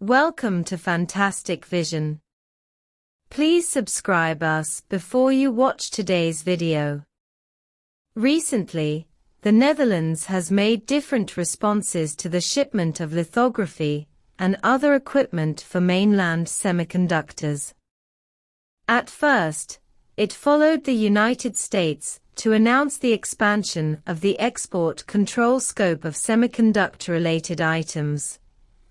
Welcome to Fantastic Vision. Please subscribe us before you watch today's video. Recently, the Netherlands has made different responses to the shipment of lithography and other equipment for mainland semiconductors. At first, it followed the United States to announce the expansion of the export control scope of semiconductor-related items,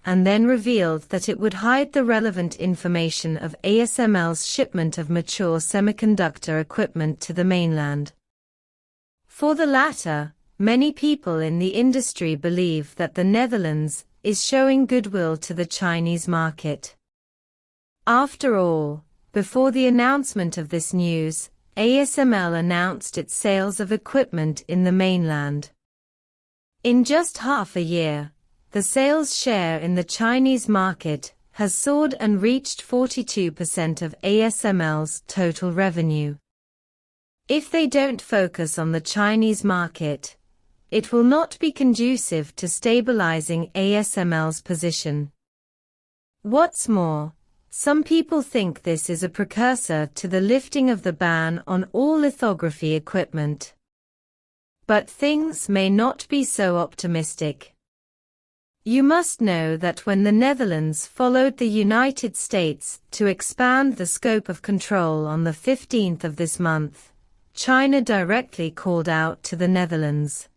and then revealed that it would hide the relevant information of ASML's shipment of mature semiconductor equipment to the mainland. For the latter, many people in the industry believe that the Netherlands is showing goodwill to the Chinese market. After all, before the announcement of this news, ASML announced its sales of equipment in the mainland. In just half a year, the sales share in the Chinese market has soared and reached 42% of ASML's total revenue. If they don't focus on the Chinese market, it will not be conducive to stabilizing ASML's position. What's more, some people think this is a precursor to the lifting of the ban on all lithography equipment. But things may not be so optimistic. You must know that when the Netherlands followed the United States to expand the scope of control on the 15th of this month, China directly called out to the Netherlands.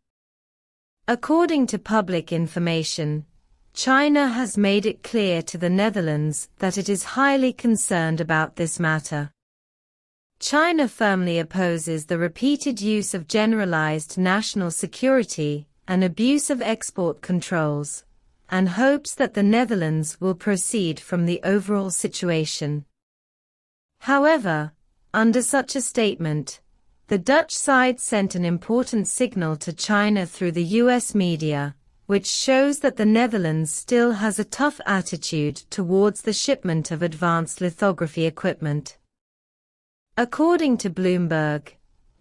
According to public information, China has made it clear to the Netherlands that it is highly concerned about this matter. China firmly opposes the repeated use of generalized national security and abuse of export controls, and hopes that the Netherlands will proceed from the overall situation. However, under such a statement, the Dutch side sent an important signal to China through the US media, which shows that the Netherlands still has a tough attitude towards the shipment of advanced lithography equipment. According to Bloomberg,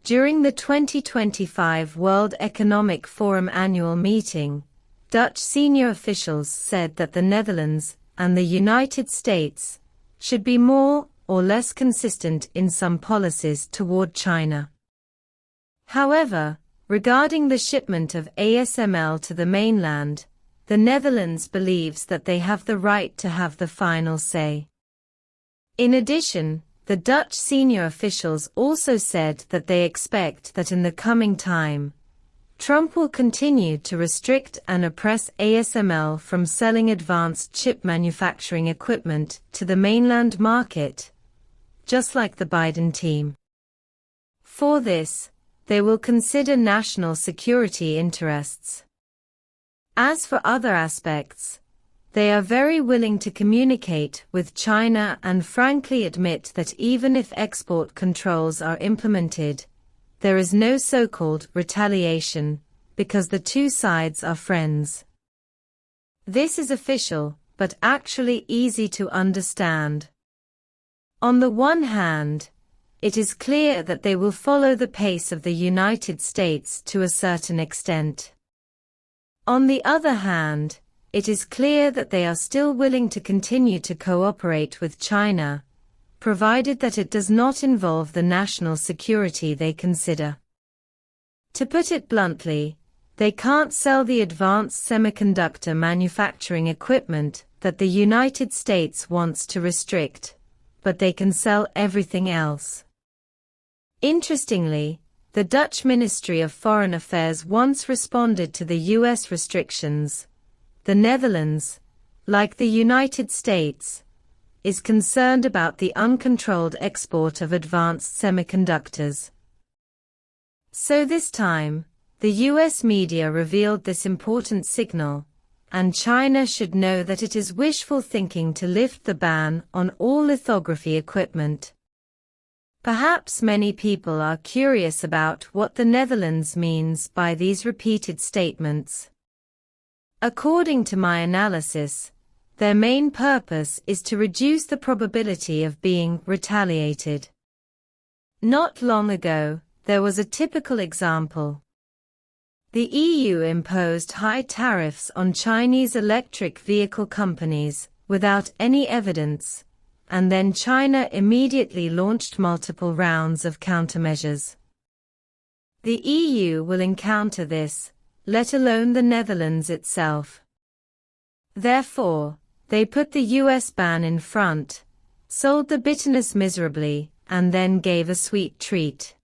during the 2025 World Economic Forum annual meeting, Dutch senior officials said that the Netherlands and the United States should be more or less consistent in some policies toward China. However, regarding the shipment of ASML to the mainland, the Netherlands believes that they have the right to have the final say. In addition, the Dutch senior officials also said that they expect that in the coming time, Trump will continue to restrict and oppress ASML from selling advanced chip manufacturing equipment to the mainland market, just like the Biden team. For this, they will consider national security interests. As for other aspects, they are very willing to communicate with China and frankly admit that even if export controls are implemented, there is no so-called retaliation, because the two sides are friends. This is official, but actually easy to understand. On the one hand, it is clear that they will follow the pace of the United States to a certain extent. On the other hand, it is clear that they are still willing to continue to cooperate with China, provided that it does not involve the national security they consider. To put it bluntly, they can't sell the advanced semiconductor manufacturing equipment that the United States wants to restrict, but they can sell everything else. Interestingly, the Dutch Ministry of Foreign Affairs once responded to the US restrictions. The Netherlands, like the United States, is concerned about the uncontrolled export of advanced semiconductors. So this time, the US media revealed this important signal, and China should know that it is wishful thinking to lift the ban on all lithography equipment. Perhaps many people are curious about what the Netherlands means by these repeated statements. According to my analysis, their main purpose is to reduce the probability of being retaliated. Not long ago, there was a typical example. The EU imposed high tariffs on Chinese electric vehicle companies without any evidence, and then China immediately launched multiple rounds of countermeasures. The EU will encounter this, let alone the Netherlands itself. Therefore, they put the US ban in front, sold the bitterness miserably, and then gave a sweet treat.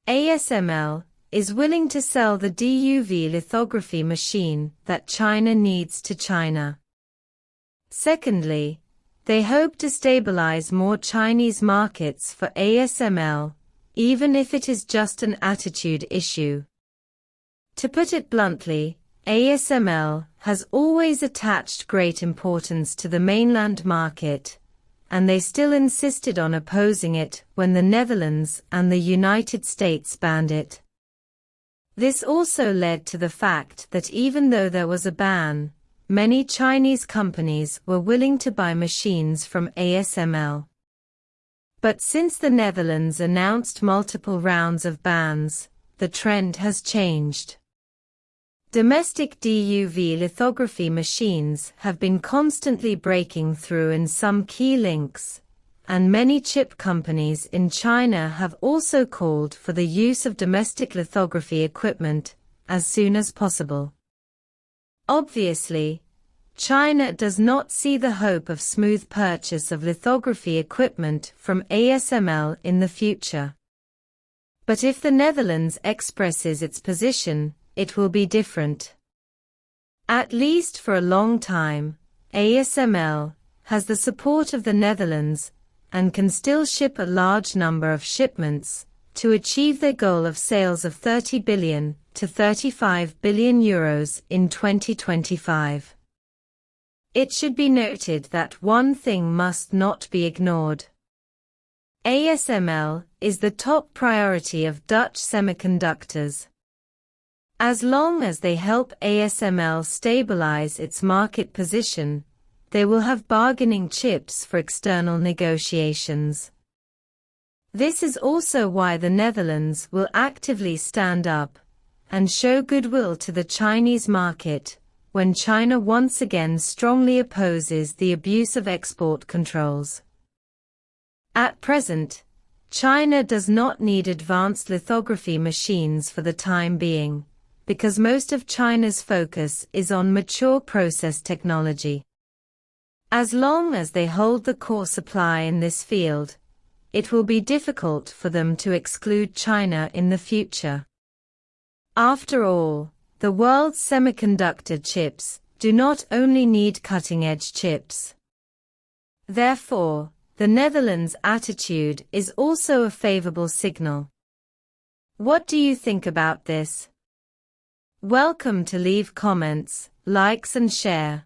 ASML is willing to sell the DUV lithography machine that China needs to China. Secondly, they hope to stabilize more Chinese markets for ASML, even if it is just an attitude issue. To put it bluntly, ASML has always attached great importance to the mainland market, and they still insisted on opposing it when the Netherlands and the United States banned it. This also led to the fact that even though there was a ban, many Chinese companies were willing to buy machines from ASML. But since the Netherlands announced multiple rounds of bans, the trend has changed. Domestic DUV lithography machines have been constantly breaking through in some key links, and many chip companies in China have also called for the use of domestic lithography equipment as soon as possible. Obviously, China does not see the hope of smooth purchase of lithography equipment from ASML in the future. But if the Netherlands expresses its position, it will be different. At least for a long time, ASML has the support of the Netherlands and can still ship a large number of shipments to achieve their goal of sales of 30 billion to 35 billion euros in 2025. It should be noted that one thing must not be ignored. ASML is the top priority of Dutch semiconductors. As long as they help ASML stabilize its market position, they will have bargaining chips for external negotiations. This is also why the Netherlands will actively stand up and show goodwill to the Chinese market when China once again strongly opposes the abuse of export controls. At present, China does not need advanced lithography machines for the time being, because most of China's focus is on mature process technology. As long as they hold the core supply in this field, it will be difficult for them to exclude China in the future. After all, the world's semiconductor chips do not only need cutting-edge chips. Therefore, the Netherlands' attitude is also a favorable signal. What do you think about this? Welcome to leave comments, likes and share.